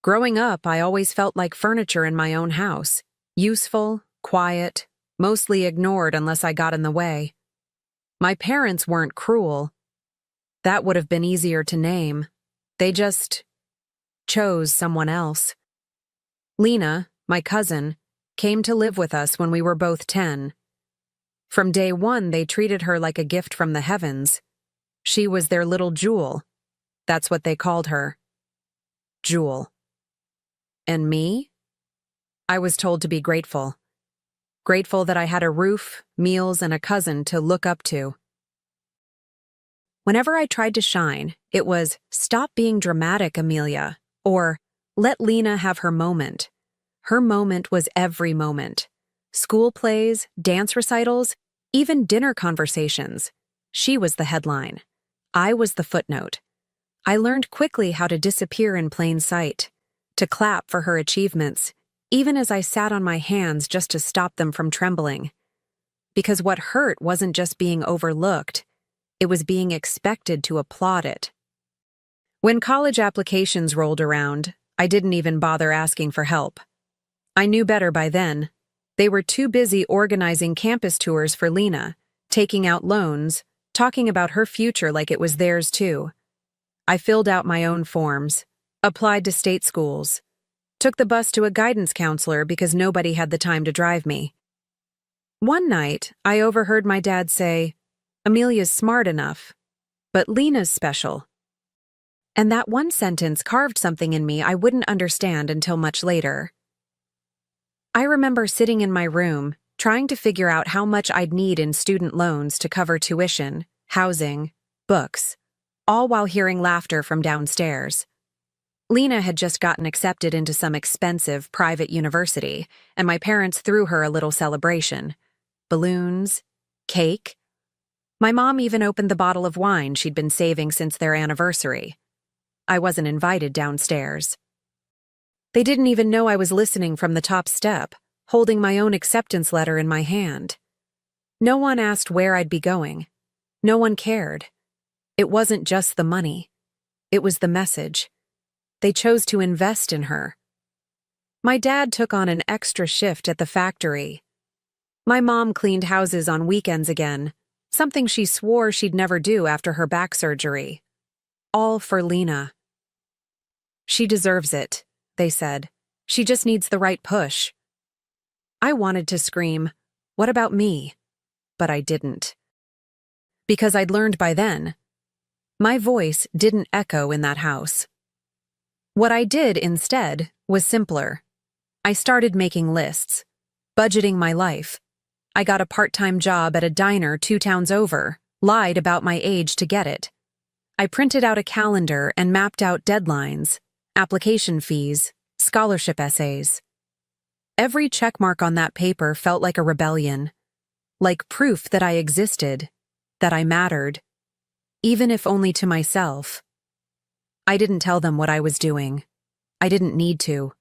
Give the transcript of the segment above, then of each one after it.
Growing up, I always felt like furniture in my own house. Useful, quiet, mostly ignored unless I got in the way. My parents weren't cruel. That would have been easier to name. They just chose someone else. Lena, my cousin, came to live with us when we were both 10. From day one, they treated her like a gift from the heavens. She was their little jewel. That's what they called her. Jewel. And me? I was told to be grateful. Grateful that I had a roof, meals, and a cousin to look up to. Whenever I tried to shine, it was, "Stop being dramatic, Amelia," or "Let Lena have her moment." Her moment was every moment. School plays, dance recitals, even dinner conversations. She was the headline. I was the footnote. I learned quickly how to disappear in plain sight, to clap for her achievements, even as I sat on my hands just to stop them from trembling. Because what hurt wasn't just being overlooked, it was being expected to applaud it. When college applications rolled around, I didn't even bother asking for help. I knew better by then. They were too busy organizing campus tours for Lena, taking out loans, talking about her future like it was theirs too. I filled out my own forms, applied to state schools, took the bus to a guidance counselor because nobody had the time to drive me. One night, I overheard my dad say, "Amelia's smart enough, but Lena's special." And that one sentence carved something in me I wouldn't understand until much later. I remember sitting in my room, trying to figure out how much I'd need in student loans to cover tuition, housing, books, all while hearing laughter from downstairs. Lena had just gotten accepted into some expensive private university, and my parents threw her a little celebration. Balloons, cake. My mom even opened the bottle of wine she'd been saving since their anniversary. I wasn't invited downstairs. They didn't even know I was listening from the top step, holding my own acceptance letter in my hand. No one asked where I'd be going. No one cared. It wasn't just the money. It was the message. They chose to invest in her. My dad took on an extra shift at the factory. My mom cleaned houses on weekends again, something she swore she'd never do after her back surgery. All for Lena. "She deserves it," they said. "She just needs the right push." I wanted to scream, "What about me?" But I didn't. Because I'd learned by then, my voice didn't echo in that house. What I did instead was simpler. I started making lists, budgeting my life. I got a part-time job at a diner 2 towns over, lied about my age to get it. I printed out a calendar and mapped out deadlines, application fees, scholarship essays. Every checkmark on that paper felt like a rebellion, like proof that I existed, that I mattered, even if only to myself. I didn't tell them what I was doing. I didn't need to.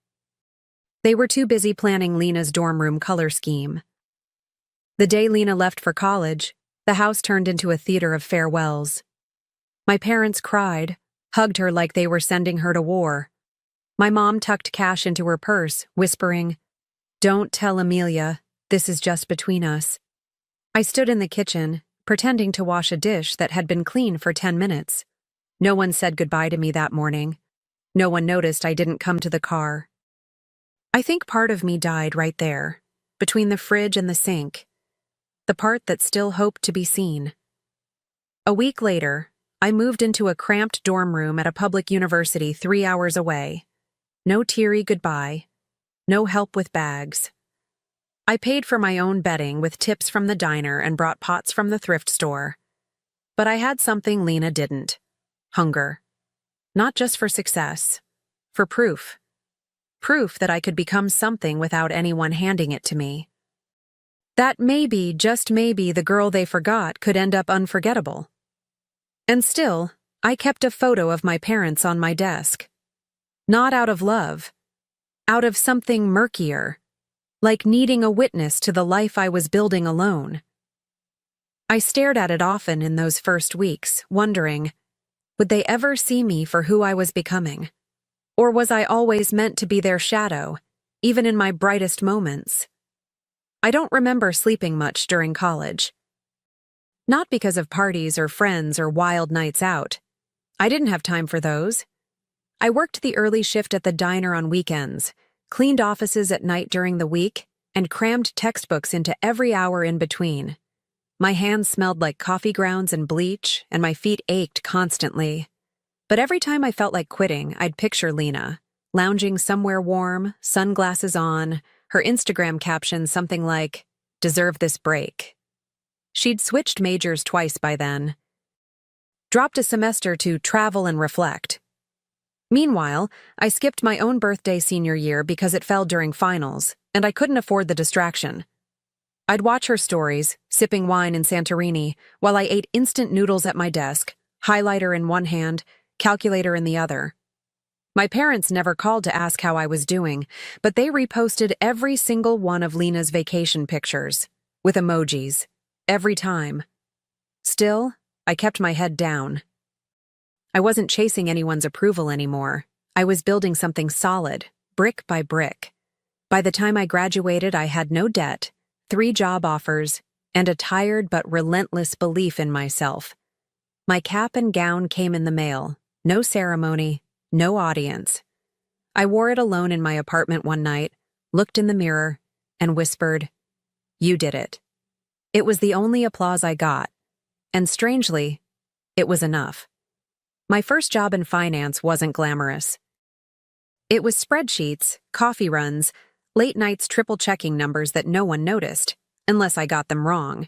They were too busy planning Lena's dorm room color scheme. The day Lena left for college, the house turned into a theater of farewells. My parents cried, hugged her like they were sending her to war. My mom tucked cash into her purse, whispering, "Don't tell Amelia, this is just between us." I stood in the kitchen, pretending to wash a dish that had been clean for 10 minutes. No one said goodbye to me that morning. No one noticed I didn't come to the car. I think part of me died right there, between the fridge and the sink, the part that still hoped to be seen. A week later, I moved into a cramped dorm room at a public university 3 hours away. No teary goodbye. No help with bags. I paid for my own bedding with tips from the diner and brought pots from the thrift store. But I had something Lena didn't. Hunger. Not just for success. For proof. Proof that I could become something without anyone handing it to me. That maybe, just maybe, the girl they forgot could end up unforgettable. And still, I kept a photo of my parents on my desk. Not out of love. Out of something murkier, like needing a witness to the life I was building alone. I stared at it often in those first weeks, wondering, would they ever see me for who I was becoming? Or was I always meant to be their shadow, even in my brightest moments? I don't remember sleeping much during college. Not because of parties or friends or wild nights out. I didn't have time for those. I worked the early shift at the diner on weekends, cleaned offices at night during the week, and crammed textbooks into every hour in between. My hands smelled like coffee grounds and bleach, and my feet ached constantly. But every time I felt like quitting, I'd picture Lena, lounging somewhere warm, sunglasses on, her Instagram caption something like, "Deserve this break." She'd switched majors twice by then. Dropped a semester to travel and reflect. Meanwhile, I skipped my own birthday senior year because it fell during finals, and I couldn't afford the distraction. I'd watch her stories, sipping wine in Santorini, while I ate instant noodles at my desk, highlighter in one hand, calculator in the other. My parents never called to ask how I was doing, but they reposted every single one of Lena's vacation pictures, with emojis, every time. Still, I kept my head down. I wasn't chasing anyone's approval anymore. I was building something solid, brick by brick. By the time I graduated, I had no debt, 3 job offers, and a tired but relentless belief in myself. My cap and gown came in the mail. No ceremony, no audience. I wore it alone in my apartment one night, looked in the mirror, and whispered, "You did it." It was the only applause I got, and strangely, it was enough. My first job in finance wasn't glamorous. It was spreadsheets, coffee runs, late nights triple-checking numbers that no one noticed, unless I got them wrong.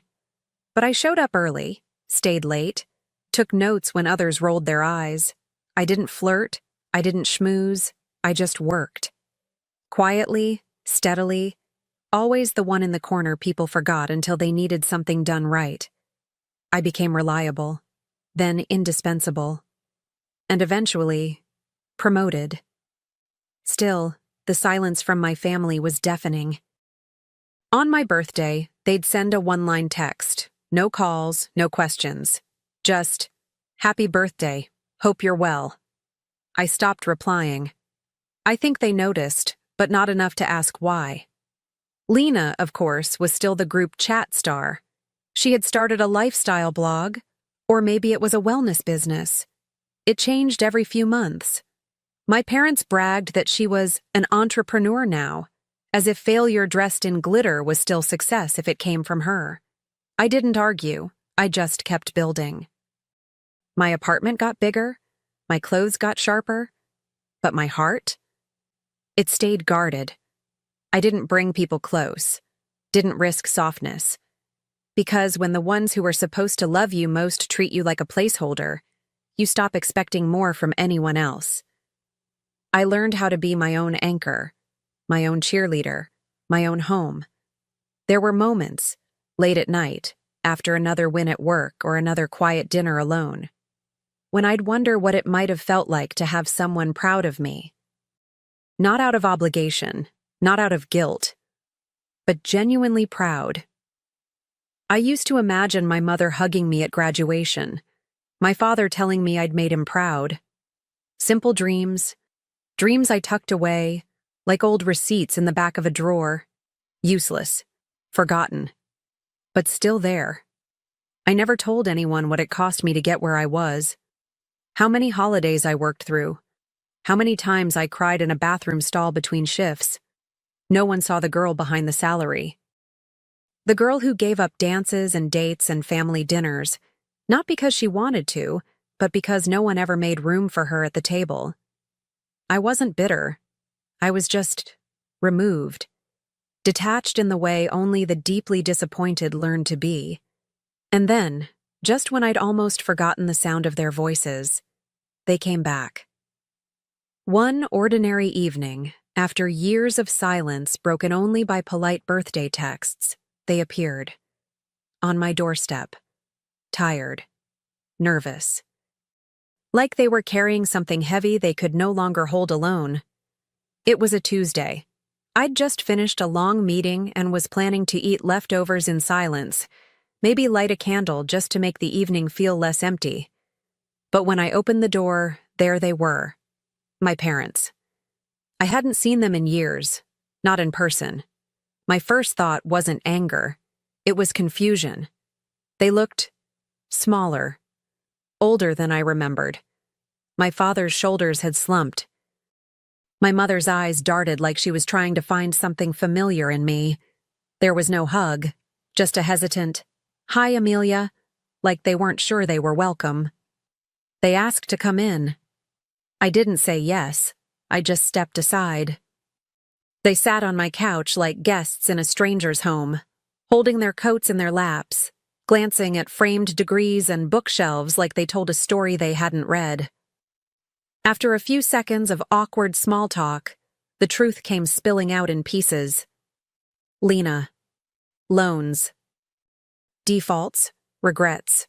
But I showed up early, stayed late, took notes when others rolled their eyes. I didn't flirt, I didn't schmooze, I just worked. Quietly, steadily, always the one in the corner people forgot until they needed something done right. I became reliable, then indispensable, and eventually, promoted. Still, the silence from my family was deafening. On my birthday, they'd send a one-line text. No calls, no questions. Just, "Happy birthday. Hope you're well." I stopped replying. I think they noticed, but not enough to ask why. Lena, of course, was still the group chat star. She had started a lifestyle blog, or maybe it was a wellness business. It changed every few months. My parents bragged that she was an entrepreneur now, as if failure dressed in glitter was still success if it came from her. I didn't argue, I just kept building. My apartment got bigger, my clothes got sharper, but my heart? It stayed guarded. I didn't bring people close, didn't risk softness. Because when the ones who were supposed to love you most treat you like a placeholder, you stop expecting more from anyone else. I learned how to be my own anchor, my own cheerleader, my own home. There were moments, late at night, after another win at work or another quiet dinner alone, when I'd wonder what it might have felt like to have someone proud of me. Not out of obligation, not out of guilt, but genuinely proud. I used to imagine my mother hugging me at graduation, my father telling me I'd made him proud. Simple dreams, dreams I tucked away, like old receipts in the back of a drawer. Useless, forgotten, but still there. I never told anyone what it cost me to get where I was. How many holidays I worked through. How many times I cried in a bathroom stall between shifts. No one saw the girl behind the salary. The girl who gave up dances and dates and family dinners, not because she wanted to, but because no one ever made room for her at the table. I wasn't bitter. I was just removed, detached in the way only the deeply disappointed learn to be. And then, just when I'd almost forgotten the sound of their voices, they came back. One ordinary evening, after years of silence broken only by polite birthday texts, they appeared. On my doorstep. Tired. Nervous. Like they were carrying something heavy they could no longer hold alone. It was a Tuesday. I'd just finished a long meeting and was planning to eat leftovers in silence, maybe light a candle just to make the evening feel less empty. But when I opened the door, there they were. My parents. I hadn't seen them in years, not in person. My first thought wasn't anger. It was confusion. They looked smaller, older than I remembered. My father's shoulders had slumped. My mother's eyes darted like she was trying to find something familiar in me. There was no hug, just a hesitant, "Hi, Amelia," like they weren't sure they were welcome. They asked to come in. I didn't say yes. I just stepped aside. They sat on my couch like guests in a stranger's home, holding their coats in their laps, glancing at framed degrees and bookshelves like they told a story they hadn't read. After a few seconds of awkward small talk, the truth came spilling out in pieces. Lena. Loans. Defaults. Regrets.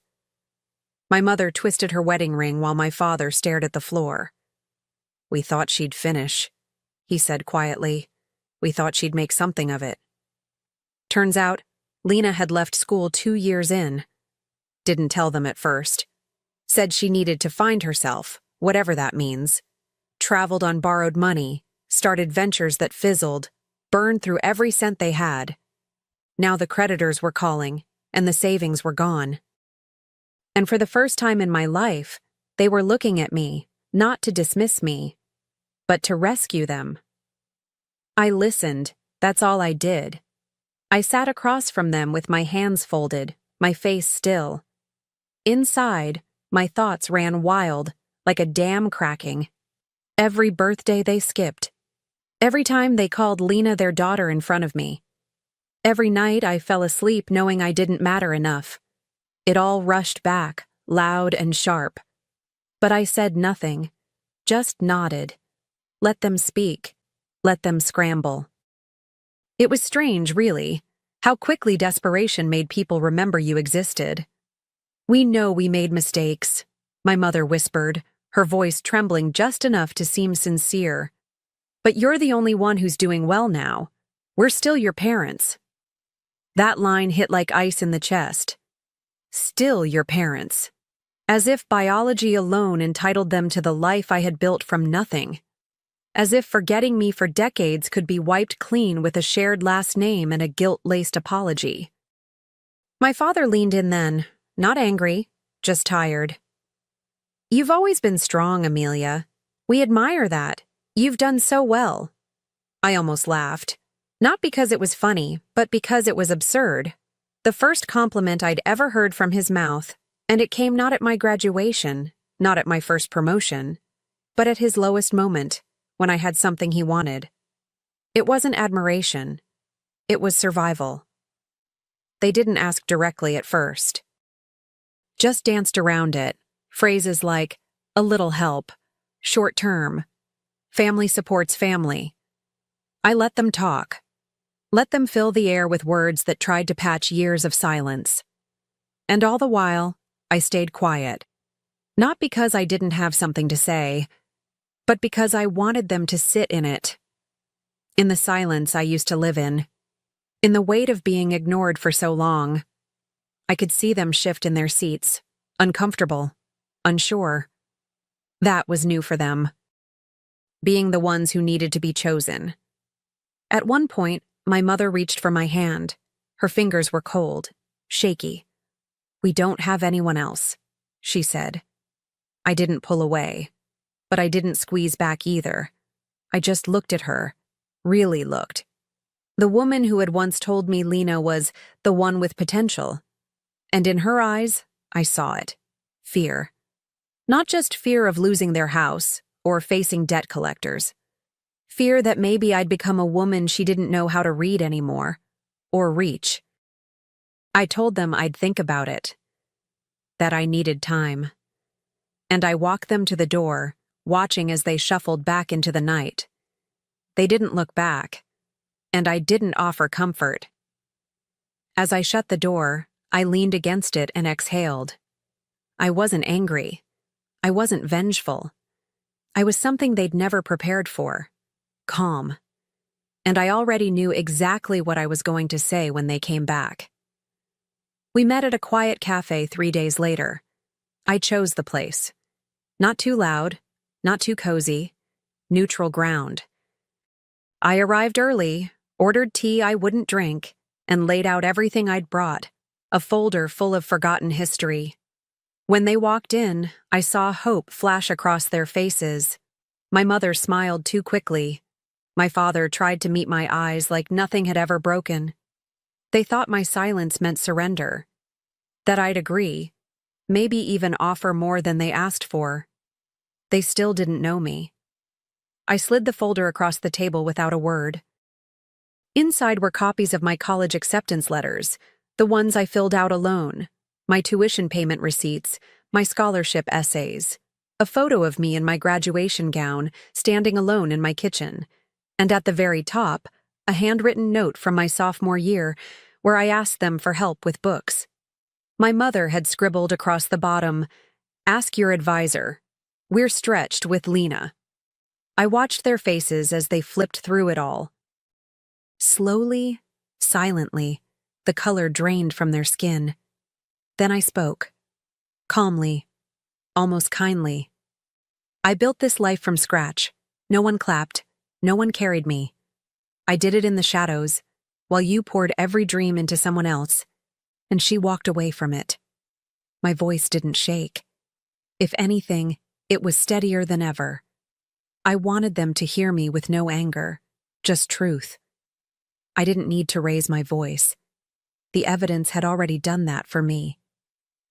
My mother twisted her wedding ring while my father stared at the floor. "We thought she'd finish," he said quietly. "We thought she'd make something of it." Turns out, Lena had left school 2 years in. Didn't tell them at first. Said she needed to find herself, whatever that means. Traveled on borrowed money, started ventures that fizzled, burned through every cent they had. Now the creditors were calling, and the savings were gone. And for the first time in my life, they were looking at me, not to dismiss me, but to rescue them. I listened, that's all I did. I sat across from them with my hands folded, my face still. Inside, my thoughts ran wild, like a dam cracking. Every birthday they skipped. Every time they called Lena their daughter in front of me. Every night I fell asleep knowing I didn't matter enough. It all rushed back, loud and sharp. But I said nothing, just nodded. Let them speak. Let them scramble. It was strange, really, how quickly desperation made people remember you existed. "We know we made mistakes," my mother whispered, her voice trembling just enough to seem sincere. "But you're the only one who's doing well now. We're still your parents." That line hit like ice in the chest. Still your parents. As if biology alone entitled them to the life I had built from nothing. As if forgetting me for decades could be wiped clean with a shared last name and a guilt-laced apology. My father leaned in then, not angry, just tired. "You've always been strong, Amelia. We admire that. You've done so well." I almost laughed. Not because it was funny, but because it was absurd. The first compliment I'd ever heard from his mouth, and it came not at my graduation, not at my first promotion, but at his lowest moment, when I had something he wanted. It wasn't admiration. It was survival. They didn't ask directly at first. Just danced around it, phrases like, "a little help," "short term," "family supports family." I let them talk. Let them fill the air with words that tried to patch years of silence. And all the while, I stayed quiet. Not because I didn't have something to say, but because I wanted them to sit in it. In the silence I used to live in the weight of being ignored for so long. I could see them shift in their seats, uncomfortable, unsure. That was new for them. Being the ones who needed to be chosen. At one point, my mother reached for my hand. Her fingers were cold, shaky. "We don't have anyone else," she said. I didn't pull away, but I didn't squeeze back either. I just looked at her, really looked. The woman who had once told me Lena was the one with potential. And in her eyes, I saw it. Fear. Not just fear of losing their house or facing debt collectors. Fear that maybe I'd become a woman she didn't know how to read anymore, or reach. I told them I'd think about it, that I needed time. And I walked them to the door, watching as they shuffled back into the night. They didn't look back, and I didn't offer comfort. As I shut the door, I leaned against it and exhaled. I wasn't angry. I wasn't vengeful. I was something they'd never prepared for. Calm. And I already knew exactly what I was going to say when they came back. We met at a quiet cafe 3 days later. I chose the place. Not too loud, not too cozy, neutral ground. I arrived early, ordered tea I wouldn't drink, and laid out everything I'd brought, a folder full of forgotten history. When they walked in, I saw hope flash across their faces. My mother smiled too quickly. My father tried to meet my eyes like nothing had ever broken. They thought my silence meant surrender, that I'd agree, maybe even offer more than they asked for. They still didn't know me. I slid the folder across the table without a word. Inside were copies of my college acceptance letters, the ones I filled out alone, my tuition payment receipts, my scholarship essays, a photo of me in my graduation gown, standing alone in my kitchen, and at the very top, a handwritten note from my sophomore year where I asked them for help with books. My mother had scribbled across the bottom, "Ask your advisor. We're stretched with Lena." I watched their faces as they flipped through it all. Slowly, silently, the color drained from their skin. Then I spoke. Calmly, almost kindly. I built this life from scratch. No one clapped. No one carried me. I did it in the shadows, while you poured every dream into someone else, and she walked away from it. My voice didn't shake. If anything, it was steadier than ever. I wanted them to hear me with no anger, just truth. I didn't need to raise my voice. The evidence had already done that for me.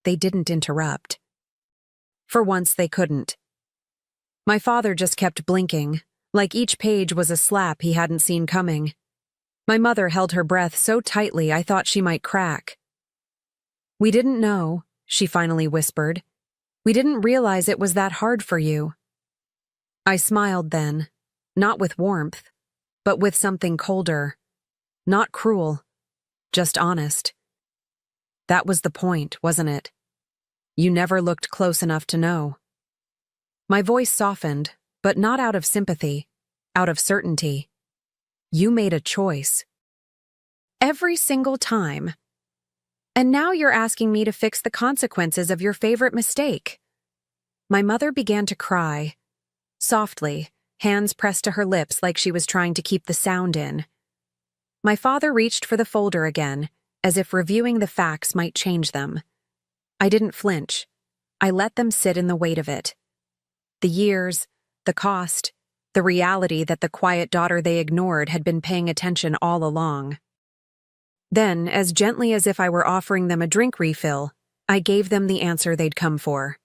They didn't interrupt. For once, they couldn't. My father just kept blinking, like each page was a slap he hadn't seen coming. My mother held her breath so tightly I thought she might crack. "We didn't know," she finally whispered. "We didn't realize it was that hard for you." I smiled then, not with warmth, but with something colder. Not cruel, just honest. That was the point, wasn't it? You never looked close enough to know. My voice softened, but not out of sympathy, out of certainty. You made a choice. Every single time. And now you're asking me to fix the consequences of your favorite mistake. My mother began to cry. Softly, hands pressed to her lips like she was trying to keep the sound in. My father reached for the folder again, as if reviewing the facts might change them. I didn't flinch. I let them sit in the weight of it. The years, the cost, the reality that the quiet daughter they ignored had been paying attention all along. Then, as gently as if I were offering them a drink refill, I gave them the answer they'd come for.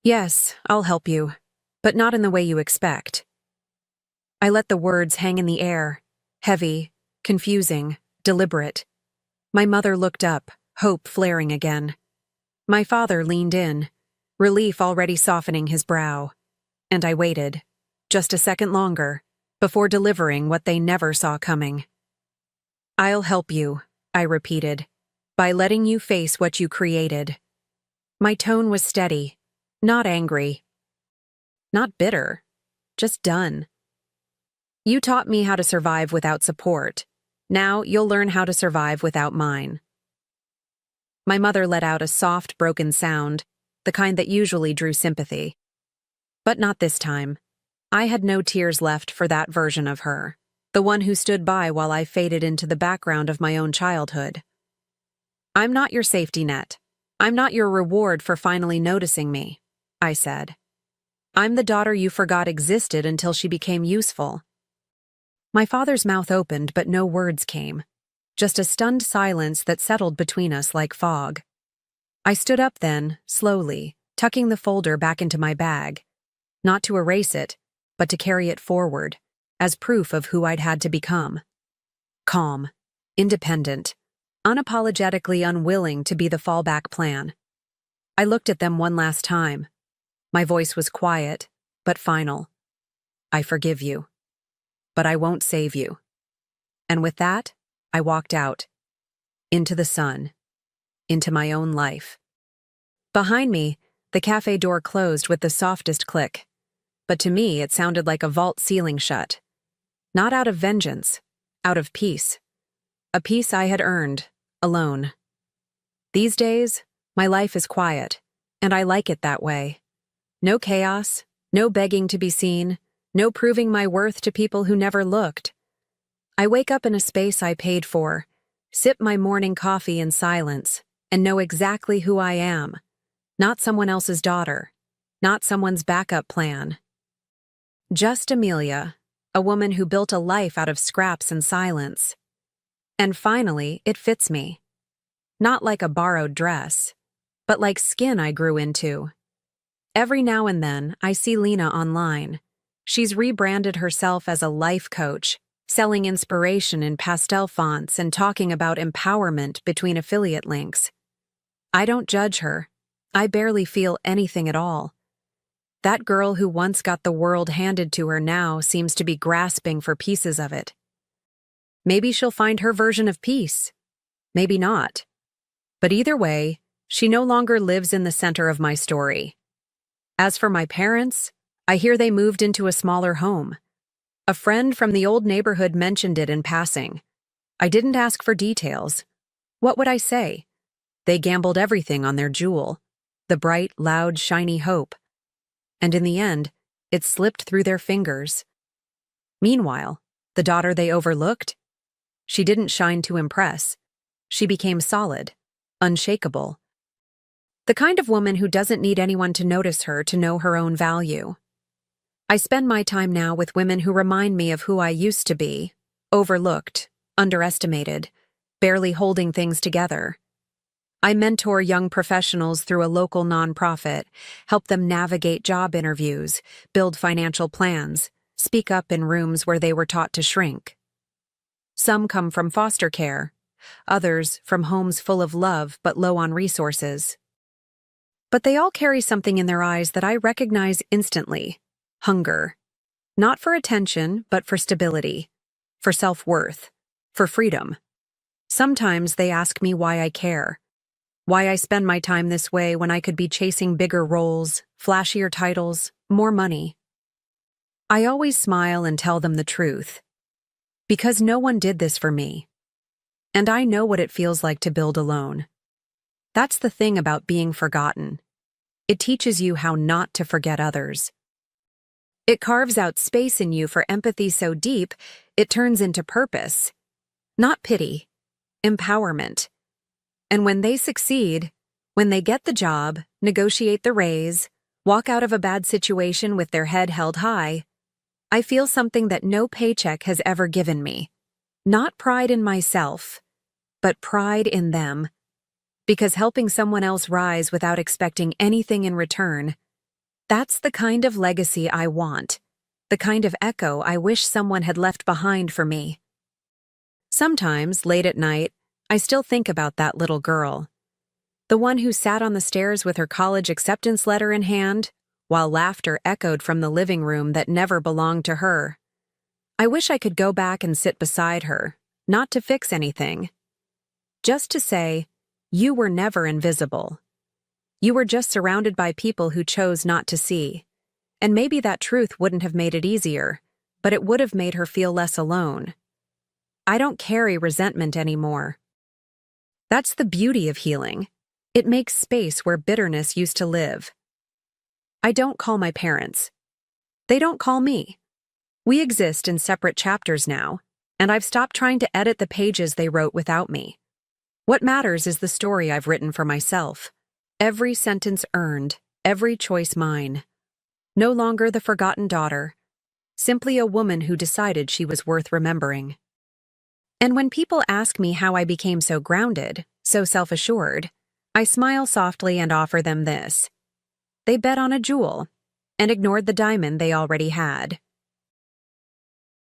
"Yes, I'll help you, but not in the way you expect." I let the words hang in the air, heavy, confusing, deliberate. My mother looked up, hope flaring again. My father leaned in, relief already softening his brow. And I waited, just a second longer, before delivering what they never saw coming. "I'll help you," I repeated, "by letting you face what you created." My tone was steady, not angry, not bitter, just done. "You taught me how to survive without support. Now you'll learn how to survive without mine." My mother let out a soft, broken sound, the kind that usually drew sympathy. But not this time. I had no tears left for that version of her, the one who stood by while I faded into the background of my own childhood. "I'm not your safety net. I'm not your reward for finally noticing me," I said. "I'm the daughter you forgot existed until she became useful." My father's mouth opened, but no words came. Just a stunned silence that settled between us like fog. I stood up then, slowly, tucking the folder back into my bag. Not to erase it, but to carry it forward, as proof of who I'd had to become. Calm, independent, unapologetically unwilling to be the fallback plan. I looked at them one last time. My voice was quiet, but final. "I forgive you. But I won't save you." And with that, I walked out. Into the sun. Into my own life. Behind me, the cafe door closed with the softest click. But to me, it sounded like a vault ceiling shut. Not out of vengeance, out of peace. A peace I had earned, alone. These days, my life is quiet, and I like it that way. No chaos, no begging to be seen, No proving my worth to people who never looked. I wake up in a space I paid for, sip my morning coffee in silence, and know exactly who I am. Not someone else's daughter. Not someone's backup plan. Just Amelia, a woman who built a life out of scraps and silence. And finally, it fits me. Not like a borrowed dress, but like skin I grew into. Every now and then, I see Lena online. She's rebranded herself as a life coach, selling inspiration in pastel fonts and talking about empowerment between affiliate links. I don't judge her. I barely feel anything at all. That girl who once got the world handed to her now seems to be grasping for pieces of it. Maybe she'll find her version of peace. Maybe not. But either way, she no longer lives in the center of my story. As for my parents, I hear they moved into a smaller home. A friend from the old neighborhood mentioned it in passing. I didn't ask for details. What would I say? They gambled everything on their jewel, the bright, loud, shiny hope. And in the end, it slipped through their fingers. Meanwhile, the daughter they overlooked? She didn't shine to impress. She became solid, unshakable. The kind of woman who doesn't need anyone to notice her to know her own value. I spend my time now with women who remind me of who I used to be, overlooked, underestimated, barely holding things together. I mentor young professionals through a local nonprofit, help them navigate job interviews, build financial plans, speak up in rooms where they were taught to shrink. Some come from foster care, others from homes full of love but low on resources. But they all carry something in their eyes that I recognize instantly: hunger. Not for attention, but for stability, for self-worth, for freedom. Sometimes they ask me why I care, why I spend my time this way when I could be chasing bigger roles, flashier titles, more money. I always smile and tell them the truth. Because no one did this for me. And I know what it feels like to build alone. That's the thing about being forgotten. It teaches you how not to forget others. It carves out space in you for empathy so deep, it turns into purpose. Not pity, empowerment. And when they succeed, when they get the job, negotiate the raise, walk out of a bad situation with their head held high, I feel something that no paycheck has ever given me. Not pride in myself, but pride in them. Because helping someone else rise without expecting anything in return, that's the kind of legacy I want, the kind of echo I wish someone had left behind for me. Sometimes, late at night, I still think about that little girl. The one who sat on the stairs with her college acceptance letter in hand, while laughter echoed from the living room that never belonged to her. I wish I could go back and sit beside her, not to fix anything. Just to say, you were never invisible. You were just surrounded by people who chose not to see. And maybe that truth wouldn't have made it easier, but it would have made her feel less alone. I don't carry resentment anymore. That's the beauty of healing. It makes space where bitterness used to live. I don't call my parents. They don't call me. We exist in separate chapters now, and I've stopped trying to edit the pages they wrote without me. What matters is the story I've written for myself. Every sentence earned, every choice mine. No longer the forgotten daughter, simply a woman who decided she was worth remembering. And when people ask me how I became so grounded, so self-assured, I smile softly and offer them this. They bet on a jewel and ignored the diamond they already had.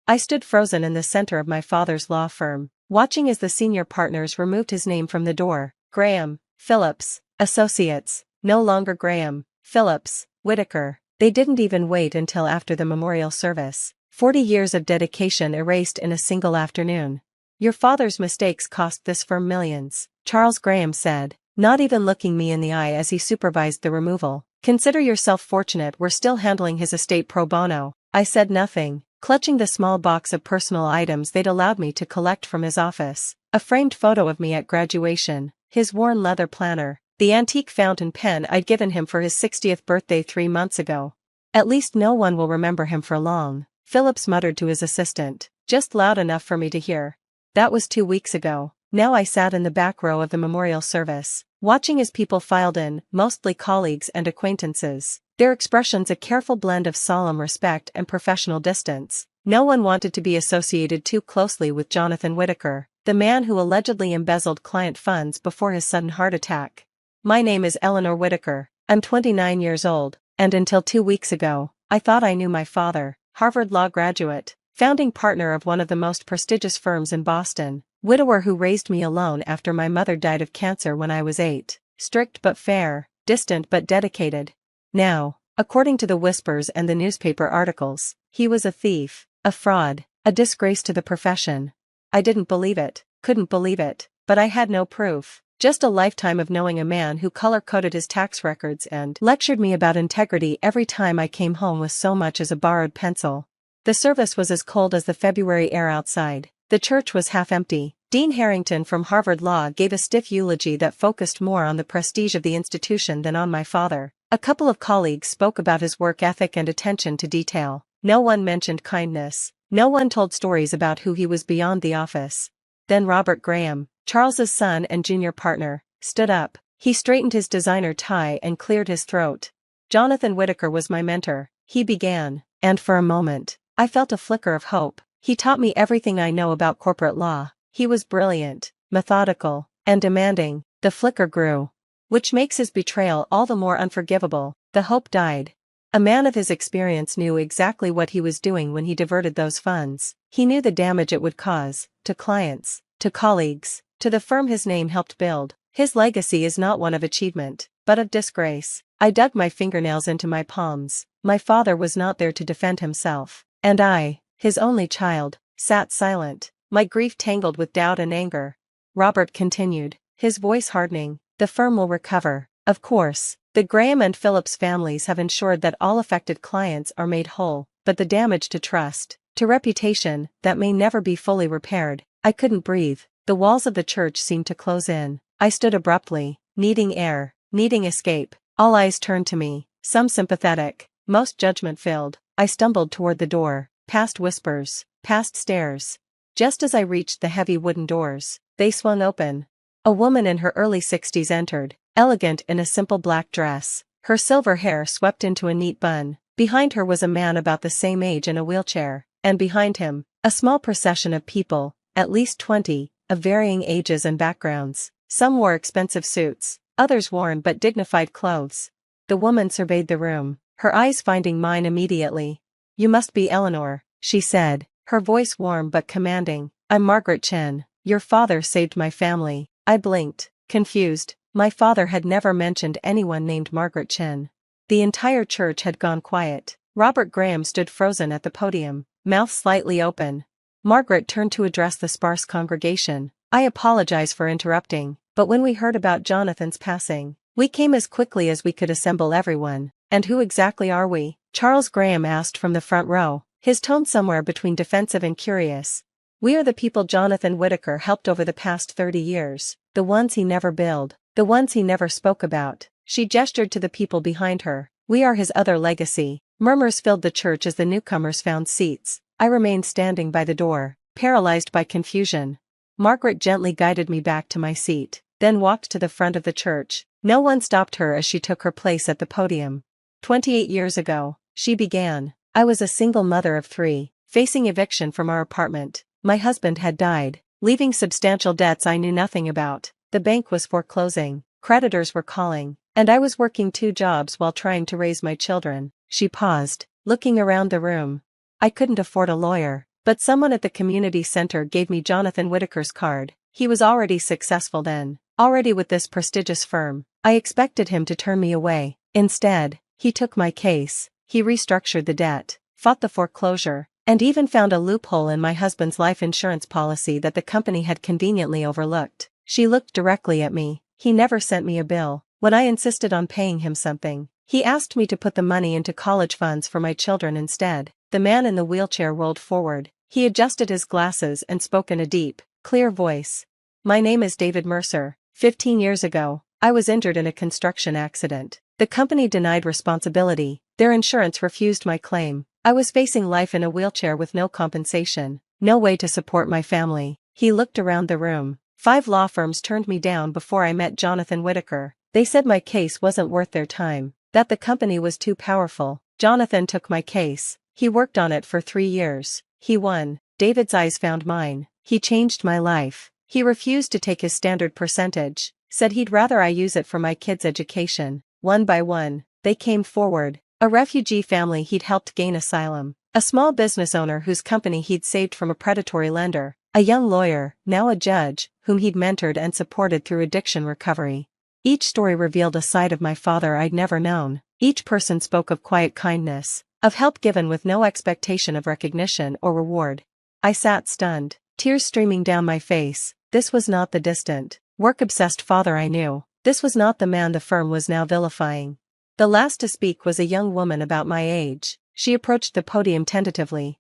I stood frozen in the center of my father's law firm, watching as the senior partners removed his name from the door. Graham, Phillips, Associates, no longer Graham, Phillips, Whitaker. They didn't even wait until after the memorial service. 40 years of dedication erased in a single afternoon. Your father's mistakes cost this firm millions, Charles Graham said, not even looking me in the eye as he supervised the removal. Consider yourself fortunate we're still handling his estate pro bono. I said nothing, clutching the small box of personal items they'd allowed me to collect from his office. A framed photo of me at graduation, his worn leather planner, the antique fountain pen I'd given him for his 60th birthday 3 months ago. At least no one will remember him for long, Phillips muttered to his assistant, just loud enough for me to hear. That was 2 weeks ago. Now I sat in the back row of the memorial service, watching as people filed in, mostly colleagues and acquaintances, their expressions a careful blend of solemn respect and professional distance. No one wanted to be associated too closely with Jonathan Whittaker, the man who allegedly embezzled client funds before his sudden heart attack. My name is Eleanor Whittaker. I'm 29 years old, and until 2 weeks ago, I thought I knew my father, Harvard Law graduate, founding partner of one of the most prestigious firms in Boston, widower who raised me alone after my mother died of cancer when I was 8, strict but fair, distant but dedicated. Now, according to the whispers and the newspaper articles, he was a thief, a fraud, a disgrace to the profession. I didn't believe it, couldn't believe it, but I had no proof. Just a lifetime of knowing a man who color-coded his tax records and lectured me about integrity every time I came home with so much as a borrowed pencil. The service was as cold as the February air outside. The church was half empty. Dean Harrington from Harvard Law gave a stiff eulogy that focused more on the prestige of the institution than on my father. A couple of colleagues spoke about his work ethic and attention to detail. No one mentioned kindness. No one told stories about who he was beyond the office. Then Robert Graham, Charles's son and junior partner, stood up. He straightened his designer tie and cleared his throat. Jonathan Whittaker was my mentor, he began, and for a moment, I felt a flicker of hope. He taught me everything I know about corporate law. He was brilliant, methodical, and demanding. The flicker grew. Which makes his betrayal all the more unforgivable. The hope died. A man of his experience knew exactly what he was doing when he diverted those funds. He knew the damage it would cause, to clients, to colleagues, to the firm his name helped build. His legacy is not one of achievement, but of disgrace. I dug my fingernails into my palms. My father was not there to defend himself. And I, his only child, sat silent, my grief tangled with doubt and anger. Robert continued, his voice hardening, the firm will recover. Of course, the Graham and Phillips families have ensured that all affected clients are made whole, but the damage to trust, to reputation, that may never be fully repaired. I couldn't breathe. The walls of the church seemed to close in. I stood abruptly, needing air, needing escape. All eyes turned to me, some sympathetic, most judgment-filled. I stumbled toward the door, past whispers, past stares. Just as I reached the heavy wooden doors, they swung open. A woman in her early 60s entered, elegant in a simple black dress, her silver hair swept into a neat bun. Behind her was a man about the same age in a wheelchair, and behind him, a small procession of people, at least 20, of varying ages and backgrounds. Some wore expensive suits, others worn but dignified clothes. The woman surveyed the room, her eyes finding mine immediately. You must be Eleanor, she said, her voice warm but commanding. I'm Margaret Chen. Your father saved my family. I blinked, confused. My father had never mentioned anyone named Margaret Chen. The entire church had gone quiet. Robert Graham stood frozen at the podium, mouth slightly open. Margaret turned to address the sparse congregation. I apologize for interrupting, but when we heard about Jonathan's passing, we came as quickly as we could assemble everyone. And who exactly are we? Charles Graham asked from the front row, his tone somewhere between defensive and curious. We are the people Jonathan Whittaker helped over the past 30 years, the ones he never billed, the ones he never spoke about. She gestured to the people behind her. We are his other legacy. Murmurs filled the church as the newcomers found seats. I remained standing by the door, paralyzed by confusion. Margaret gently guided me back to my seat, then walked to the front of the church. No one stopped her as she took her place at the podium. 28 years ago, she began, I was a single mother of 3, facing eviction from our apartment. My husband had died, leaving substantial debts I knew nothing about. The bank was foreclosing, creditors were calling, and I was working 2 jobs while trying to raise my children. She paused, looking around the room. I couldn't afford a lawyer, but someone at the community center gave me Jonathan Whittaker's card. He was already successful then, already with this prestigious firm. I expected him to turn me away. Instead, he took my case, he restructured the debt, fought the foreclosure, and even found a loophole in my husband's life insurance policy that the company had conveniently overlooked. She looked directly at me. He never sent me a bill. When I insisted on paying him something, he asked me to put the money into college funds for my children instead. The man in the wheelchair rolled forward. He adjusted his glasses and spoke in a deep, clear voice. My name is David Mercer. 15 years ago, I was injured in a construction accident. The company denied responsibility, Their insurance refused my claim. I was facing life in a wheelchair with no compensation, no way to support my family. He looked around the room. 5 law firms turned me down before I met Jonathan Whitaker. They said my case wasn't worth their time, that the company was too powerful. Jonathan took my case. He worked on it for 3 years. He won. David's eyes found mine. He changed my life. He refused to take his standard percentage, said he'd rather I use it for my kids' education. One by one, they came forward. A refugee family he'd helped gain asylum. A small business owner whose company he'd saved from a predatory lender. A young lawyer, now a judge, whom he'd mentored and supported through addiction recovery. Each story revealed a side of my father I'd never known. Each person spoke of quiet kindness, of help given with no expectation of recognition or reward. I sat stunned, tears streaming down my face. This was not the distant, work-obsessed father I knew. This was not the man the firm was now vilifying. The last to speak was a young woman about my age. She approached the podium tentatively.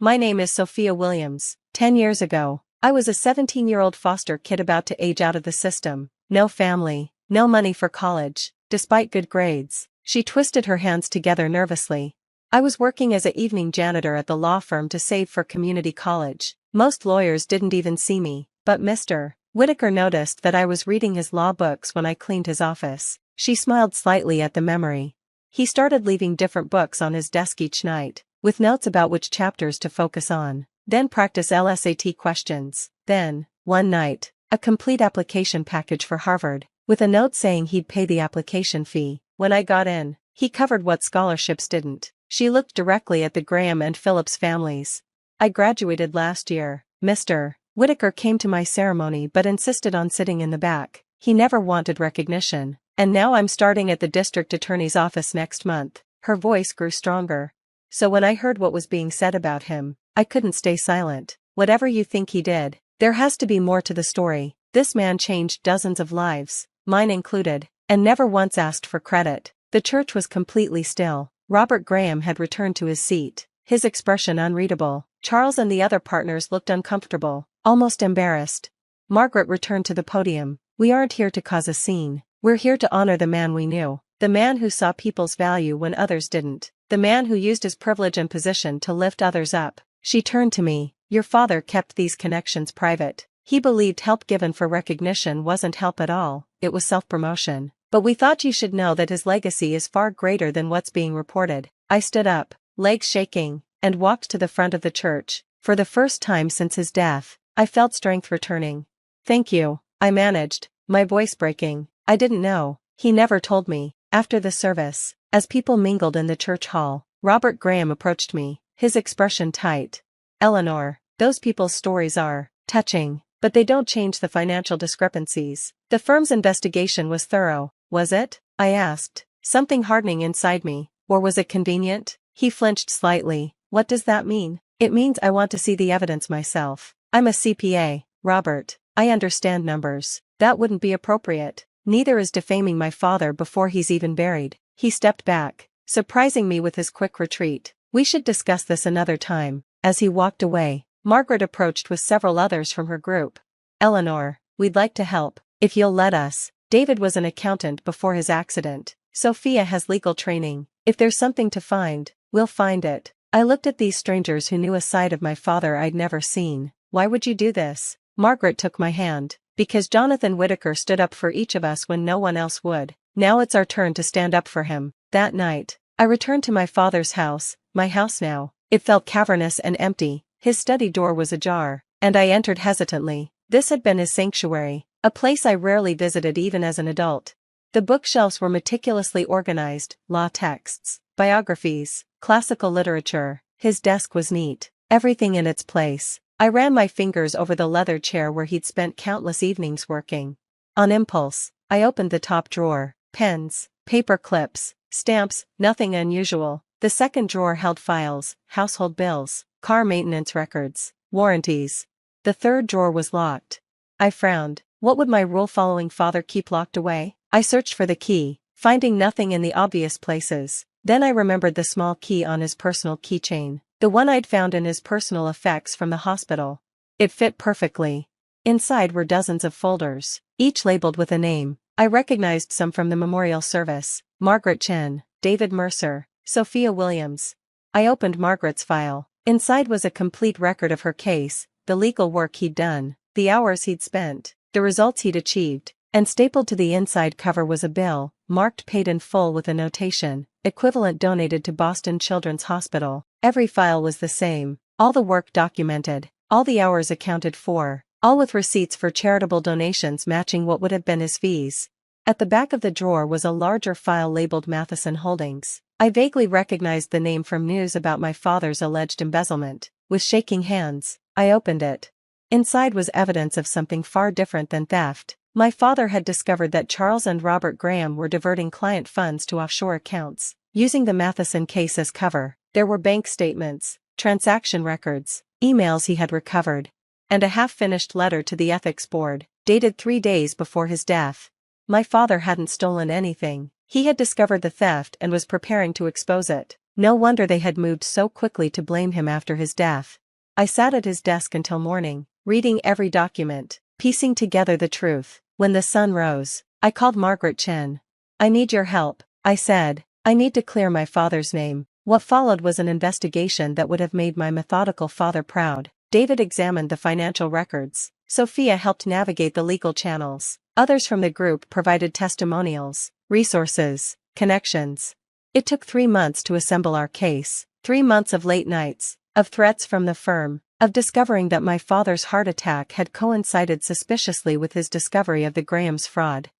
My name is Sophia Williams. 10 years ago, I was a 17-year-old foster kid about to age out of the system. No family, no money for college, despite good grades. She twisted her hands together nervously. I was working as an evening janitor at the law firm to save for community college. Most lawyers didn't even see me, but Mr. Whitaker noticed that I was reading his law books when I cleaned his office. She smiled slightly at the memory. He started leaving different books on his desk each night, with notes about which chapters to focus on. Then practice LSAT questions. Then, one night, a complete application package for Harvard, with a note saying he'd pay the application fee. When I got in, he covered what scholarships didn't. She looked directly at the Graham and Phillips families. I graduated last year. Mr. Whitaker came to my ceremony but insisted on sitting in the back. He never wanted recognition. And now I'm starting at the district attorney's office next month. Her voice grew stronger. So when I heard what was being said about him, I couldn't stay silent. Whatever you think he did, there has to be more to the story. This man changed dozens of lives, mine included, and never once asked for credit. The church was completely still. Robert Graham had returned to his seat, his expression unreadable. Charles and the other partners looked uncomfortable, almost embarrassed. Margaret returned to the podium. We aren't here to cause a scene. We're here to honor the man we knew. The man who saw people's value when others didn't. The man who used his privilege and position to lift others up. She turned to me. Your father kept these connections private. He believed help given for recognition wasn't help at all, it was self-promotion. But we thought you should know that his legacy is far greater than what's being reported. I stood up, legs shaking, and walked to the front of the church. For the first time since his death, I felt strength returning. Thank you, I managed, my voice breaking. I didn't know. He never told me. After the service, as people mingled in the church hall, Robert Graham approached me, his expression tight. Eleanor, those people's stories are touching, but they don't change the financial discrepancies. The firm's investigation was thorough, was it? I asked, something hardening inside me. Or was it convenient? He flinched slightly. What does that mean? It means I want to see the evidence myself. I'm a CPA, Robert. I understand numbers. That wouldn't be appropriate. Neither is defaming my father before he's even buried. He stepped back, surprising me with his quick retreat. We should discuss this another time. As he walked away, Margaret approached with several others from her group. Eleanor, we'd like to help, if you'll let us. David was an accountant before his accident. Sophia has legal training. If there's something to find, we'll find it. I looked at these strangers who knew a side of my father I'd never seen. Why would you do this? Margaret took my hand. Because Jonathan Whitaker stood up for each of us when no one else would. Now it's our turn to stand up for him. That night, I returned to my father's house, my house now. It felt cavernous and empty. His study door was ajar, and I entered hesitantly. This had been his sanctuary, a place I rarely visited even as an adult. The bookshelves were meticulously organized, law texts, biographies, classical literature. His desk was neat, everything in its place. I ran my fingers over the leather chair where he'd spent countless evenings working. On impulse, I opened the top drawer. Pens, paper clips, stamps, nothing unusual. The second drawer held files, household bills, car maintenance records, warranties. The third drawer was locked. I frowned. What would my rule-following father keep locked away? I searched for the key, finding nothing in the obvious places. Then I remembered the small key on his personal keychain. The one I'd found in his personal effects from the hospital. It fit perfectly. Inside were dozens of folders, each labeled with a name. I recognized some from the memorial service. Margaret Chen, David Mercer, Sophia Williams. I opened Margaret's file. Inside was a complete record of her case, the legal work he'd done, the hours he'd spent, the results he'd achieved, and stapled to the inside cover was a bill, marked paid in full with a notation, equivalent donated to Boston Children's Hospital. Every file was the same, all the work documented, all the hours accounted for, all with receipts for charitable donations matching what would have been his fees. At the back of the drawer was a larger file labeled Matheson Holdings. I vaguely recognized the name from news about my father's alleged embezzlement. With shaking hands, I opened it. Inside was evidence of something far different than theft. My father had discovered that Charles and Robert Graham were diverting client funds to offshore accounts, using the Matheson case as cover. There were bank statements, transaction records, emails he had recovered, and a half-finished letter to the ethics board, dated 3 days before his death. My father hadn't stolen anything. He had discovered the theft and was preparing to expose it. No wonder they had moved so quickly to blame him after his death. I sat at his desk until morning, reading every document, piecing together the truth. When the sun rose, I called Margaret Chen. "I need your help," I said. "I need to clear my father's name." What followed was an investigation that would have made my methodical father proud. David examined the financial records. Sophia helped navigate the legal channels. Others from the group provided testimonials, resources, connections. It took 3 months to assemble our case, 3 months of late nights, of threats from the firm, of discovering that my father's heart attack had coincided suspiciously with his discovery of the Graham's fraud.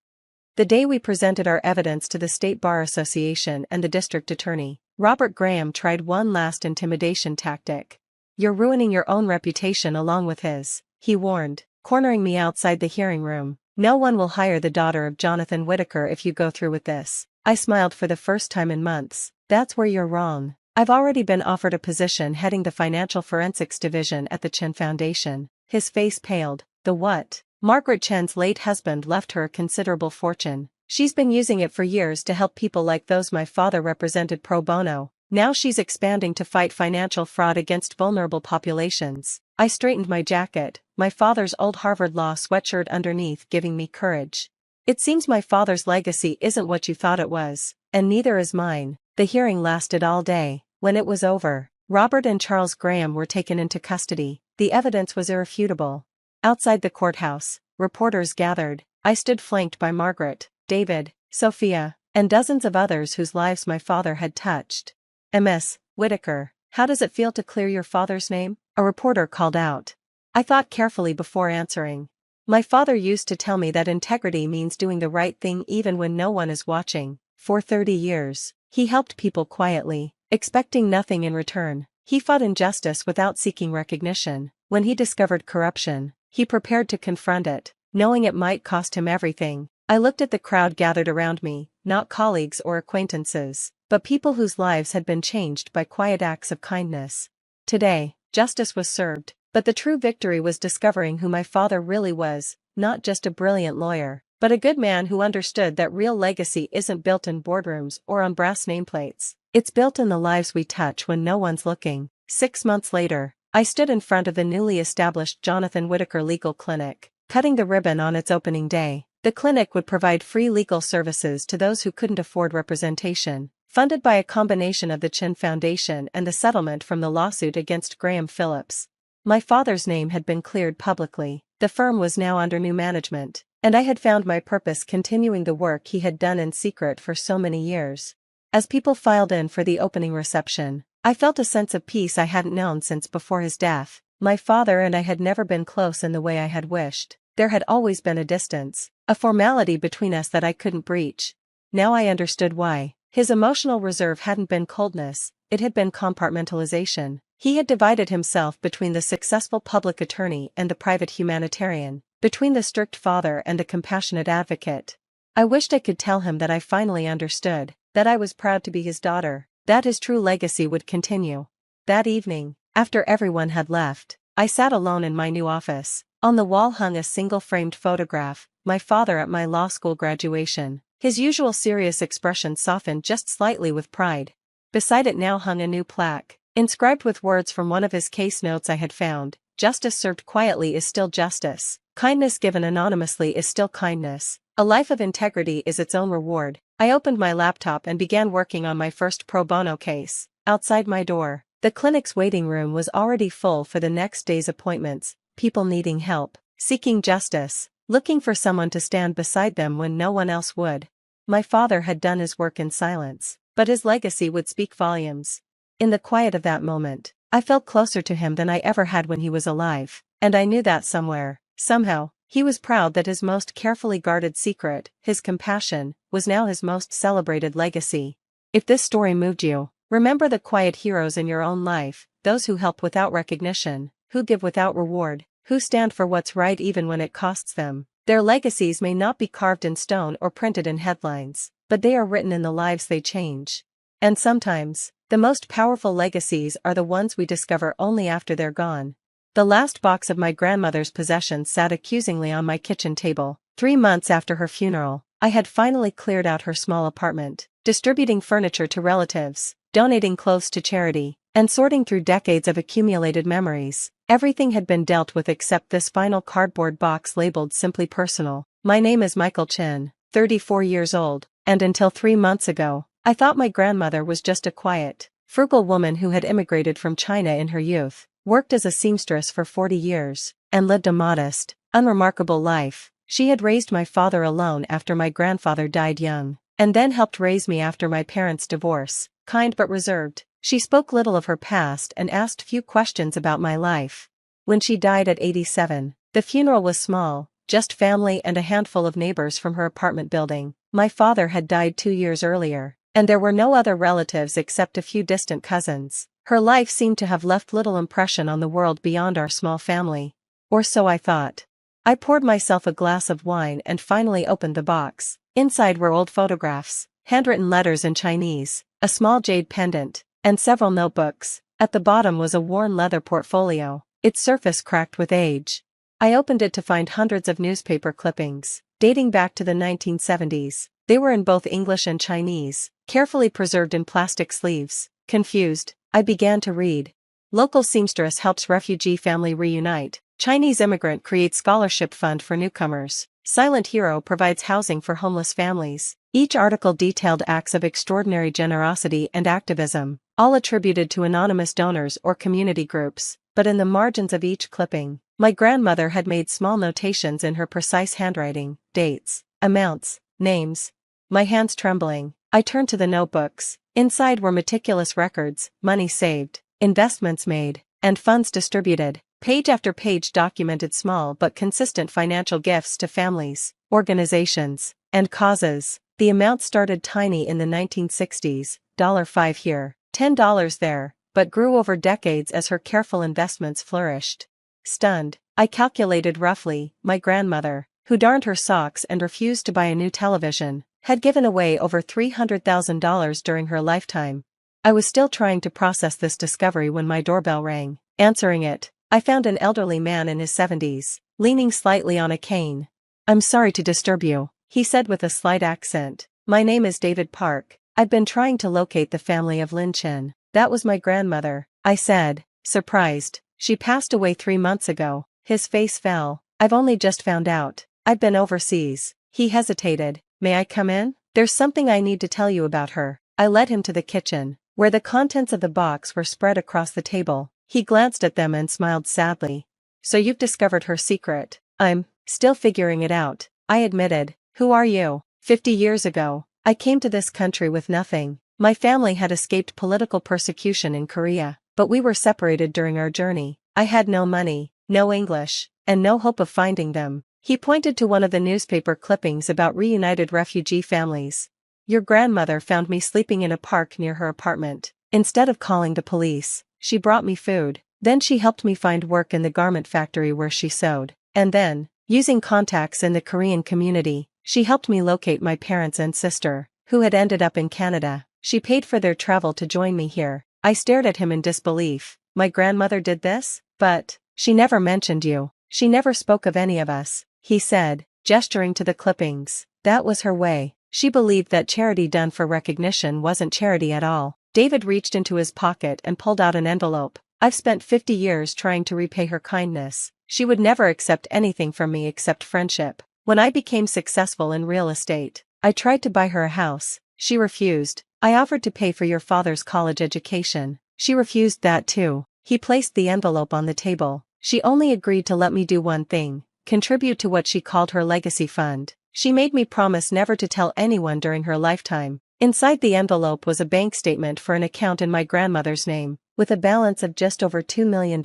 The day we presented our evidence to the State Bar Association and the district attorney, Robert Graham tried one last intimidation tactic. "You're ruining your own reputation along with his," he warned, cornering me outside the hearing room. "No one will hire the daughter of Jonathan Whitaker if you go through with this." I smiled for the first time in months. "That's where you're wrong. I've already been offered a position heading the Financial Forensics Division at the Chen Foundation." His face paled. "The what?" "Margaret Chen's late husband left her a considerable fortune. She's been using it for years to help people like those my father represented pro bono. Now she's expanding to fight financial fraud against vulnerable populations." I straightened my jacket, my father's old Harvard Law sweatshirt underneath giving me courage. "It seems my father's legacy isn't what you thought it was, and neither is mine." The hearing lasted all day. When it was over, Robert and Charles Graham were taken into custody. The evidence was irrefutable. Outside the courthouse, reporters gathered. I stood flanked by Margaret, David, Sophia, and dozens of others whose lives my father had touched. "Miss Whitaker, how does it feel to clear your father's name?" a reporter called out. I thought carefully before answering. My father used to tell me that integrity means doing the right thing even when no one is watching. For 30 years, he helped people quietly, expecting nothing in return. He fought injustice without seeking recognition. When he discovered corruption, he prepared to confront it, knowing it might cost him everything. I looked at the crowd gathered around me, not colleagues or acquaintances, but people whose lives had been changed by quiet acts of kindness. Today, justice was served, but the true victory was discovering who my father really was, not just a brilliant lawyer, but a good man who understood that real legacy isn't built in boardrooms or on brass nameplates. It's built in the lives we touch when no one's looking. 6 months later, I stood in front of the newly established Jonathan Whitaker Legal Clinic, cutting the ribbon on its opening day. The clinic would provide free legal services to those who couldn't afford representation, funded by a combination of the Chen Foundation and the settlement from the lawsuit against Graham Phillips. My father's name had been cleared publicly, the firm was now under new management, and I had found my purpose continuing the work he had done in secret for so many years. As people filed in for the opening reception, I felt a sense of peace I hadn't known since before his death. My father and I had never been close in the way I had wished. There had always been a distance, a formality between us that I couldn't breach. Now I understood why. His emotional reserve hadn't been coldness, it had been compartmentalization. He had divided himself between the successful public attorney and the private humanitarian, between the strict father and the compassionate advocate. I wished I could tell him that I finally understood, that I was proud to be his daughter, that his true legacy would continue. That evening, after everyone had left, I sat alone in my new office. On the wall hung a single-framed photograph, my father at my law school graduation. His usual serious expression softened just slightly with pride. Beside it now hung a new plaque, inscribed with words from one of his case notes I had found. "Justice served quietly is still justice. Kindness given anonymously is still kindness. A life of integrity is its own reward. I opened my laptop and began working on my first pro bono case. Outside my door, the clinic's waiting room was already full for the next day's appointments, people needing help, seeking justice, looking for someone to stand beside them when no one else would. My father had done his work in silence, but his legacy would speak volumes. In the quiet of that moment, I felt closer to him than I ever had when he was alive, and I knew that somewhere, somehow, he was proud that his most carefully guarded secret, his compassion, was now his most celebrated legacy. If this story moved you, remember the quiet heroes in your own life, those who help without recognition, who give without reward, who stand for what's right even when it costs them. Their legacies may not be carved in stone or printed in headlines, but they are written in the lives they change. And sometimes, the most powerful legacies are the ones we discover only after they're gone. The last box of my grandmother's possessions sat accusingly on my kitchen table. 3 months after her funeral, I had finally cleared out her small apartment, distributing furniture to relatives, donating clothes to charity, and sorting through decades of accumulated memories. Everything had been dealt with except this final cardboard box labeled simply personal. My name is Michael Chin, 34 years old, and until 3 months ago, I thought my grandmother was just a quiet, frugal woman who had immigrated from China in her youth, worked as a seamstress for 40 years, and lived a modest, unremarkable life. She had raised my father alone after my grandfather died young, and then helped raise me after my parents' divorce. Kind but reserved, she spoke little of her past and asked few questions about my life. When she died at 87, the funeral was small, just family and a handful of neighbors from her apartment building. My father had died 2 years earlier, and there were no other relatives except a few distant cousins. Her life seemed to have left little impression on the world beyond our small family. Or so I thought. I poured myself a glass of wine and finally opened the box. Inside were old photographs, handwritten letters in Chinese, a small jade pendant, and several notebooks. At the bottom was a worn leather portfolio, its surface cracked with age. I opened it to find hundreds of newspaper clippings, dating back to the 1970s. They were in both English and Chinese, carefully preserved in plastic sleeves. Confused, I began to read. Local seamstress helps refugee family reunite. Chinese immigrant creates scholarship fund for newcomers. Silent hero provides housing for homeless families. Each article detailed acts of extraordinary generosity and activism, all attributed to anonymous donors or community groups. But in the margins of each clipping, my grandmother had made small notations in her precise handwriting, dates, amounts, names. My hands trembling, I turned to the notebooks. Inside were meticulous records, money saved, investments made, and funds distributed. Page after page documented small but consistent financial gifts to families, organizations, and causes. The amount started tiny in the 1960s, $5 here, $10 there, but grew over decades as her careful investments flourished. Stunned, I calculated roughly, my grandmother, who darned her socks and refused to buy a new television, had given away over $300,000 during her lifetime. I was still trying to process this discovery when my doorbell rang. Answering it, I found an elderly man in his 70s, leaning slightly on a cane. "I'm sorry to disturb you," he said with a slight accent. "My name is David Park. I've been trying to locate the family of Lin Chen." "That was my grandmother," I said, surprised. "She passed away 3 months ago." His face fell. "I've only just found out. I've been overseas." He hesitated. "May I come in? There's something I need to tell you about her." I led him to the kitchen, where the contents of the box were spread across the table. He glanced at them and smiled sadly. "So you've discovered her secret." "I'm still figuring it out," I admitted. "Who are you?" 50 years ago, I came to this country with nothing. My family had escaped political persecution in Korea, but we were separated during our journey. I had no money, no English, and no hope of finding them." He pointed to one of the newspaper clippings about reunited refugee families. "Your grandmother found me sleeping in a park near her apartment. Instead of calling the police, she brought me food. Then she helped me find work in the garment factory where she sewed. And then, using contacts in the Korean community, she helped me locate my parents and sister, who had ended up in Canada. She paid for their travel to join me here." I stared at him in disbelief. "My grandmother did this? But she never mentioned you. She never spoke of any of us," he said, gesturing to the clippings. "That was her way. She believed that charity done for recognition wasn't charity at all." David reached into his pocket and pulled out an envelope. "I've spent 50 years trying to repay her kindness. She would never accept anything from me except friendship. When I became successful in real estate, I tried to buy her a house. She refused. I offered to pay for your father's college education. She refused that too. He placed the envelope on the table. She only agreed to let me do one thing: contribute to what she called her legacy fund. She made me promise never to tell anyone during her lifetime. Inside the envelope was a bank statement for an account in my grandmother's name, with a balance of just over $2 million.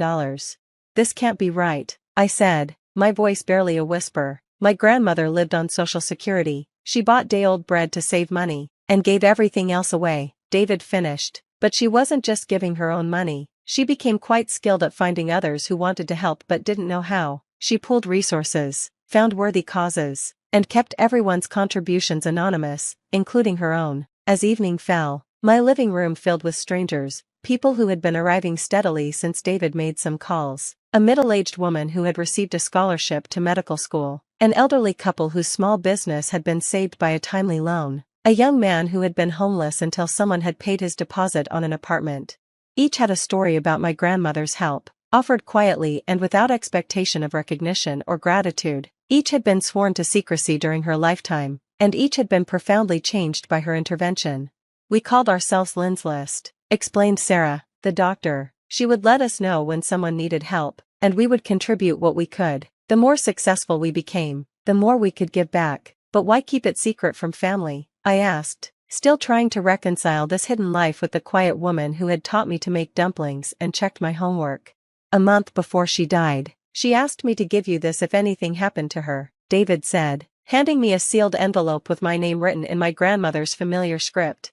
This can't be right, I said, my voice barely a whisper. My grandmother lived on Social Security. She bought day-old bread to save money, and gave everything else away. David finished. But she wasn't just giving her own money. She became quite skilled at finding others who wanted to help but didn't know how. She pooled resources, found worthy causes, and kept everyone's contributions anonymous, including her own. As evening fell, my living room filled with strangers, people who had been arriving steadily since David made some calls. A middle-aged woman who had received a scholarship to medical school, an elderly couple whose small business had been saved by a timely loan, a young man who had been homeless until someone had paid his deposit on an apartment. Each had a story about my grandmother's help, offered quietly and without expectation of recognition or gratitude. Each had been sworn to secrecy during her lifetime, and each had been profoundly changed by her intervention. We called ourselves Lynn's List, explained Sarah, the doctor. She would let us know when someone needed help, and we would contribute what we could. The more successful we became, the more we could give back. But why keep it secret from family? I asked, still trying to reconcile this hidden life with the quiet woman who had taught me to make dumplings and checked my homework. A month before she died, she asked me to give you this if anything happened to her, David said, handing me a sealed envelope with my name written in my grandmother's familiar script.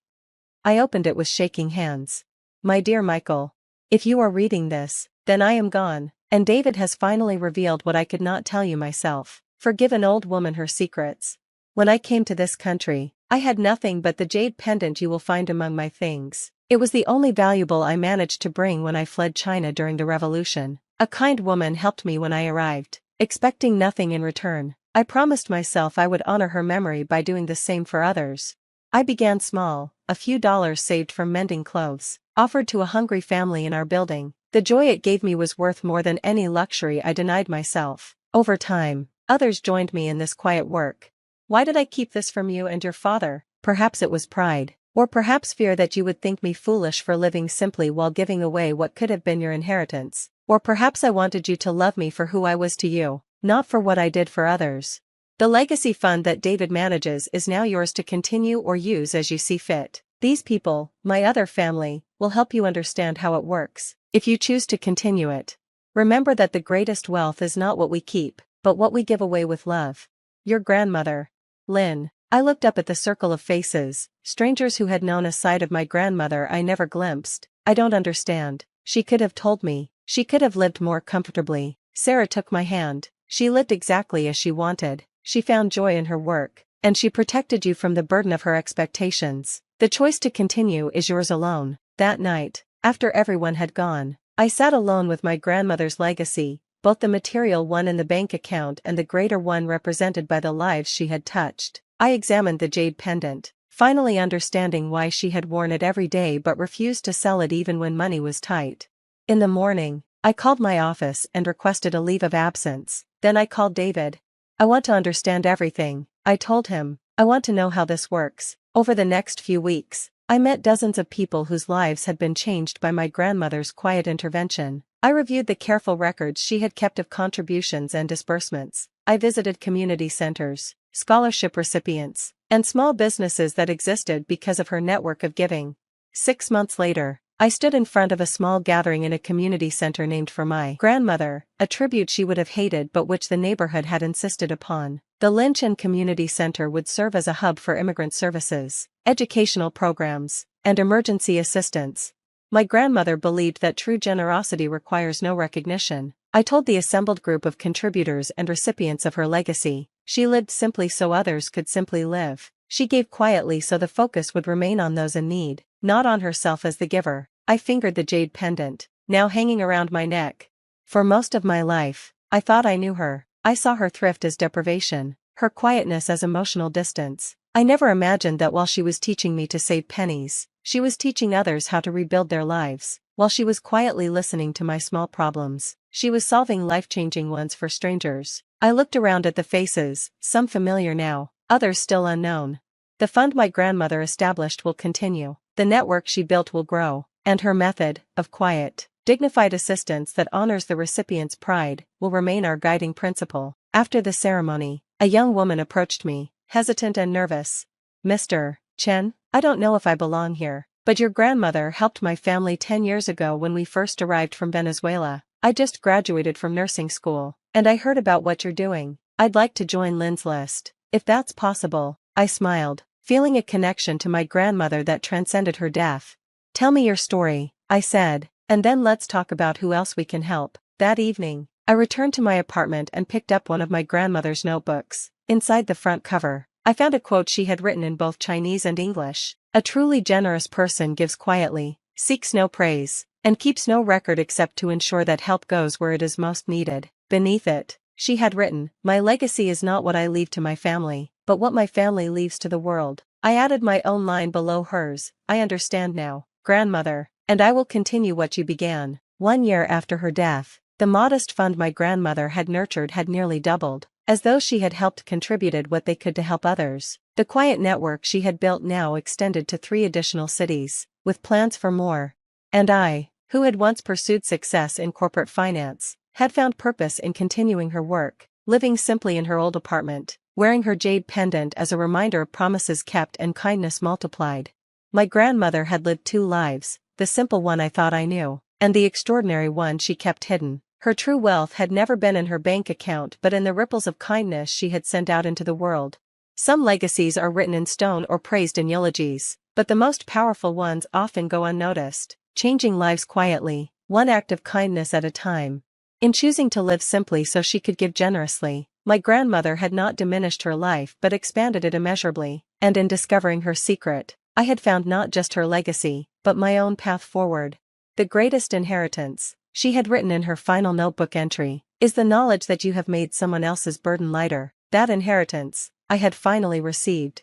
I opened it with shaking hands. My dear Michael, if you are reading this, then I am gone, and David has finally revealed what I could not tell you myself. Forgive an old woman her secrets. When I came to this country, I had nothing but the jade pendant you will find among my things. It was the only valuable I managed to bring when I fled China during the revolution. A kind woman helped me when I arrived, expecting nothing in return. I promised myself I would honor her memory by doing the same for others. I began small, a few dollars saved from mending clothes, offered to a hungry family in our building. The joy it gave me was worth more than any luxury I denied myself. Over time, others joined me in this quiet work. Why did I keep this from you and your father? Perhaps it was pride, or perhaps fear that you would think me foolish for living simply while giving away what could have been your inheritance. Or perhaps I wanted you to love me for who I was to you, not for what I did for others. The legacy fund that David manages is now yours to continue or use as you see fit. These people, my other family, will help you understand how it works, if you choose to continue it. Remember that the greatest wealth is not what we keep, but what we give away with love. Your grandmother, Lynn. I looked up at the circle of faces, strangers who had known a side of my grandmother I never glimpsed. I don't understand. She could have told me. She could have lived more comfortably. Sarah took my hand. She lived exactly as she wanted. She found joy in her work, and she protected you from the burden of her expectations. The choice to continue is yours alone. That night, after everyone had gone, I sat alone with my grandmother's legacy, both the material one in the bank account and the greater one represented by the lives she had touched. I examined the jade pendant, finally understanding why she had worn it every day but refused to sell it even when money was tight. In the morning, I called my office and requested a leave of absence. Then I called David. I want to understand everything, I told him. I want to know how this works. Over the next few weeks, I met dozens of people whose lives had been changed by my grandmother's quiet intervention. I reviewed the careful records she had kept of contributions and disbursements. I visited community centers, scholarship recipients, and small businesses that existed because of her network of giving. 6 months later, I stood in front of a small gathering in a community center named for my grandmother, a tribute she would have hated but which the neighborhood had insisted upon. The Lynch and Community Center would serve as a hub for immigrant services, educational programs, and emergency assistance. My grandmother believed that true generosity requires no recognition. I told the assembled group of contributors and recipients of her legacy. She lived simply so others could simply live. She gave quietly so the focus would remain on those in need, not on herself as the giver. I fingered the jade pendant, now hanging around my neck. For most of my life, I thought I knew her. I saw her thrift as deprivation, her quietness as emotional distance. I never imagined that while she was teaching me to save pennies, she was teaching others how to rebuild their lives. While she was quietly listening to my small problems, She was solving life-changing ones for strangers. I looked around at the faces, some familiar now, others still unknown. The fund my grandmother established will continue, the network she built will grow, and her method, of quiet, dignified assistance that honors the recipient's pride, will remain our guiding principle. After the ceremony, a young woman approached me, hesitant and nervous. Mr. Chen, I don't know if I belong here, but your grandmother helped my family 10 years ago when we first arrived from Venezuela. I just graduated from nursing school, and I heard about what you're doing. I'd like to join Lynn's list, if that's possible. I smiled, feeling a connection to my grandmother that transcended her death. Tell me your story, I said, and then let's talk about who else we can help. That evening, I returned to my apartment and picked up one of my grandmother's notebooks. Inside the front cover, I found a quote she had written in both Chinese and English. A truly generous person gives quietly, seeks no praise, and keeps no record except to ensure that help goes where it is most needed. Beneath it, she had written, "My legacy is not what I leave to my family, but what my family leaves to the world." I added my own line below hers, "I understand now, grandmother, and I will continue what you began." 1 year after her death, the modest fund my grandmother had nurtured had nearly doubled. As those she had helped contributed what they could to help others. The quiet network she had built now extended to 3 additional cities, with plans for more. And I, who had once pursued success in corporate finance, had found purpose in continuing her work, living simply in her old apartment, wearing her jade pendant as a reminder of promises kept and kindness multiplied. My grandmother had lived 2 lives, the simple one I thought I knew, and the extraordinary one she kept hidden. Her true wealth had never been in her bank account but in the ripples of kindness she had sent out into the world. Some legacies are written in stone or praised in eulogies, but the most powerful ones often go unnoticed, changing lives quietly, one act of kindness at a time. In choosing to live simply so she could give generously, my grandmother had not diminished her life but expanded it immeasurably, and in discovering her secret, I had found not just her legacy, but my own path forward. The greatest inheritance, she had written in her final notebook entry, is the knowledge that you have made someone else's burden lighter. That inheritance, I had finally received.